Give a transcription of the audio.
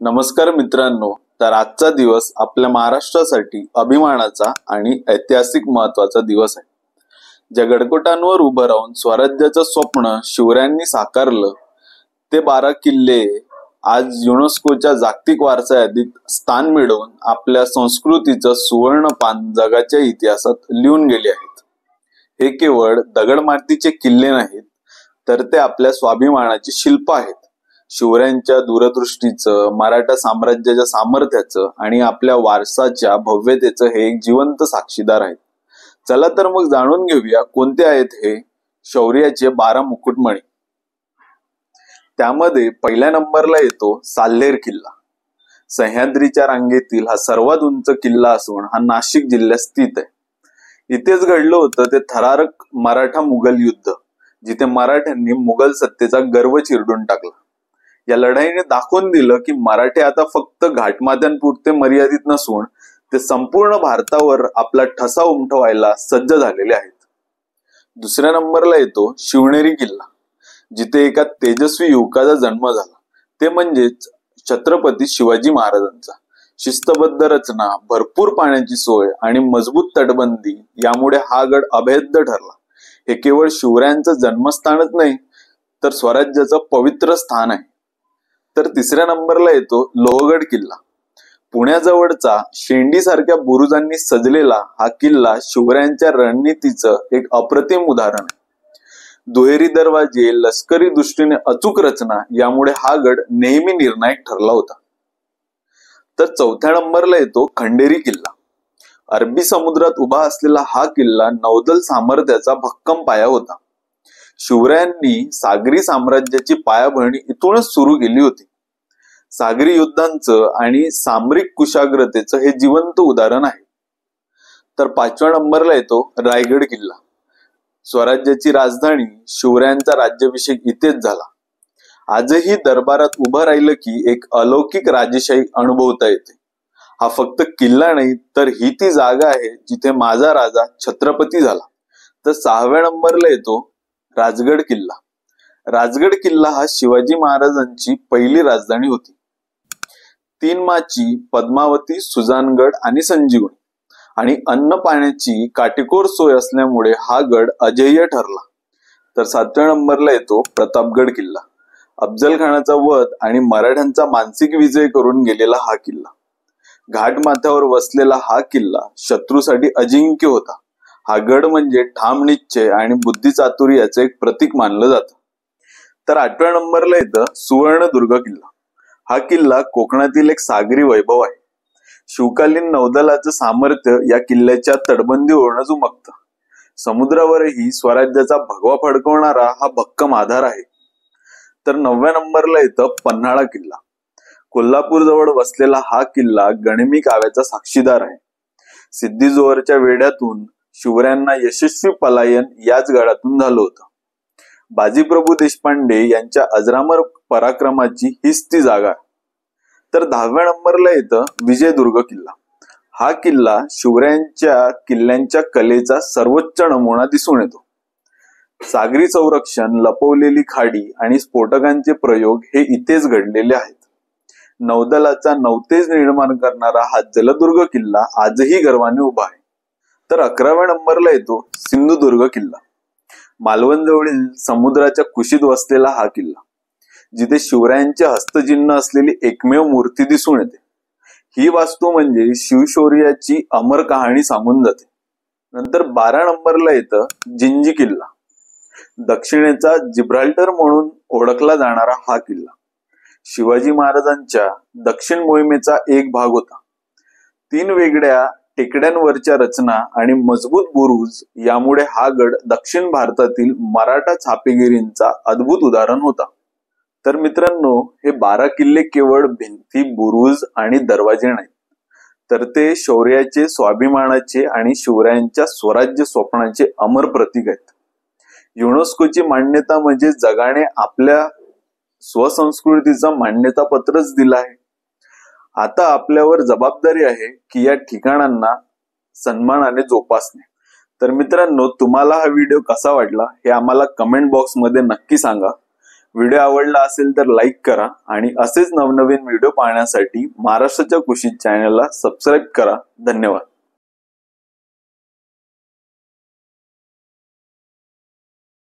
नमस्कार मित्रांनो, तर आजचा दिवस आपल्या महाराष्ट्रासाठी अभिमानाचा आणि ऐतिहासिक महत्वाचा दिवस आहे. ज्या गडकोटांवर उभं राहून स्वराज्याचं स्वप्न शिवरायांनी साकारलं ते 12 किल्ले आज युनेस्कोच्या जागतिक वारसा यादीत स्थान मिळवून आपल्या संस्कृतीचं सुवर्ण पान जगाच्या इतिहासात लिहून गेले आहेत. हे केवळ दगडमातीचे किल्ले नाहीत, तर ते आपल्या स्वाभिमानाची शिल्प आहेत. शिवरायांच्या दूरदृष्टीचं, मराठा साम्राज्याच्या सामर्थ्याचं आणि आपल्या वारसाच्या भव्यतेचं हे एक जिवंत साक्षीदार आहेत. चला तर मग जाणून घेऊया कोणते आहेत हे शौर्याचे 12 मुकुटमणी. त्यामध्ये पहिल्या नंबरला येतो साल्हेर किल्ला. सह्याद्रीच्या रांगेतील हा सर्वात उंच किल्ला असून हा नाशिक जिल्ह्यात स्थित आहे. इथेच घडलं होतं ते थरारक मराठा मुघल युद्ध, जिथे मराठ्यांनी मुघल सत्तेचा गर्व चिरडून टाकला. या लढाईने दाखवून दिलं की मराठे आता फक्त घाटमाथ्यांपुरते मर्यादित नसून ते संपूर्ण भारतावर आपला ठसा उमटवायला सज्ज झालेले आहेत. दुसऱ्या नंबरला येतो शिवनेरी किल्ला, जिथे एका तेजस्वी युवकाचा जन्म झाला, ते म्हणजेच छत्रपती शिवाजी महाराजांचा. शिस्तबद्ध रचना, भरपूर पाण्याची सोय आणि मजबूत तटबंदी यामुळे हा गड अभेद्य ठरला. हे केवळ शिवरायांचं जन्मस्थानच नाही, तर स्वराज्याचं पवित्र स्थान आहे. तर तिसऱ्या नंबरला येतो लोहगड किल्ला. पुण्याजवळचा शेंडी सारख्या बुरुजांनी सजलेला हा किल्ला शिवरायांच्या रणनीतीचं एक अप्रतिम उदाहरण आहे. दुहेरी दरवाजे, लष्करी दृष्टीने अचूक रचना यामुळे हा गड नेहमी निर्णायक ठरला होता. तर चौथ्या नंबरला येतो खंडेरी किल्ला. अरबी समुद्रात उभा असलेला हा किल्ला नौदल सामर्थ्याचा भक्कम पाया होता. शिवरायांनी सागरी साम्राज्याची पायाभरणी इथूनच सुरू केली होती. सागरी युद्धांचं आणि सामरिक कुशाग्रतेचं हे जिवंत उदाहरण आहे. तर पाचव्या नंबरला येतो रायगड किल्ला. स्वराज्याची राजधानी, शिवरायांचा राज्याभिषेक इथेच झाला. आजही दरबारात उभं राहिलं की एक अलौकिक राजेशाही अनुभवता येते. हा फक्त किल्ला नाही, तर ही ती जागा आहे जिथे माझा राजा छत्रपती झाला. तर 6व्या नंबरला येतो राजगड किल्ला. राजगड किल्ला हा शिवाजी महाराजांची पहिली राजधानी होती. 3 माची, पद्मावती, सुजानगड आणि संजीवनी आणि अन्न पाण्याची काटेकोर सोय असल्यामुळे हा गड अजेय ठरला. तर 7व्या नंबरला येतो प्रतापगड किल्ला. अफजल खानाचा वध आणि मराठ्यांचा मानसिक विजय करून गेलेला हा किल्ला. घाटमाथ्यावर वसलेला हा किल्ला शत्रूसाठी अजिंक्य होता. हा गड म्हणजे ठाम निश्चय आणि बुद्धिचातुर्याचे एक प्रतीक मानलं जातं. तर 8व्या नंबरला येतं सुवर्णदुर्ग किल्ला. हा किल्ला कोकणातील एक सागरी वैभव आहे. शिवकालीन नौदलाचं सामर्थ्य या किल्ल्याच्या तटबंदीवरूनच उमगतं. समुद्रावरही स्वराज्याचा भगवा फडकवणारा हा भक्कम आधार आहे. तर 9व्या नंबरला येतं पन्हाळा किल्ला. कोल्हापूर जवळ वसलेला हा किल्ला गनिमी काव्याचा साक्षीदार आहे. सिद्धी-जोहरच्या वेढ्यातून शिवरायांना यशस्वी पलायन याच गडातून झालं होतं. बाजीप्रभू देशपांडे यांच्या अजरामर पराक्रमाची हीच ती जागा आहे. तर 10व्या नंबरला येतं विजयदुर्ग किल्ला. हा किल्ला शिवरायांच्या किल्ल्यांच्या कलेचा सर्वोच्च नमुना दिसून येतो. सागरी संरक्षण, लपवलेली खाडी आणि स्फोटकांचे प्रयोग हे इथेच घडलेले आहेत. नौदलाचा नवतेज निर्माण करणारा हा जलदुर्ग किल्ला आजही गर्वाने उभा आहे. तर 11व्या नंबरला येतो सिंधुदुर्ग किल्ला. मालवण जवळील समुद्राच्या कुशीत वसलेला हा किल्ला, जिथे शिवरायांचे हस्तचिन्ह असलेली एकमेव मूर्ती दिसून येते. ही वास्तू म्हणजे शिवशौर्याची अमर कहाणी सांगून जाते. नंतर 12 नंबरला येतं जिंजी किल्ला. दक्षिणेचा जिब्राल्टर म्हणून ओळखला जाणारा हा किल्ला शिवाजी महाराजांच्या दक्षिण मोहिमेचा एक भाग होता. 3 वेगळ्या टेकड्यांवरच्या रचना आणि मजबूत बुरुज यामुळे हा गड दक्षिण भारतातील मराठा छापेगिरींचा अद्भुत उदाहरण होता. तर मित्रांनो, हे 12 किल्ले केवळ भिंती, बुरुज आणि दरवाजे नाहीत, तर ते शौर्याचे, स्वाभिमानाचे आणि शिवरायांच्या स्वराज्य स्वप्नाचे अमर प्रतीक आहेत. युनेस्कोची मान्यता म्हणजे जगाने आपल्या स्वसंस्कृतीचा मान्यता पत्रच दिलं आहे. आता आपल्यावर जबाबदारी आहे की या ठिकाणांना सन्मानाने जोपासणे. तर मित्रांनो, तुम्हाला हा व्हिडिओ कसा वाटला हे आम्हाला कमेंट बॉक्स मध्ये नक्की सांगा. व्हिडिओ आवडला असेल तर लाईक करा आणि असेच नवनवीन व्हिडिओ पाहण्यासाठी महाराष्ट्राच्या कुशीत चॅनलला सबस्क्राईब करा. धन्यवाद.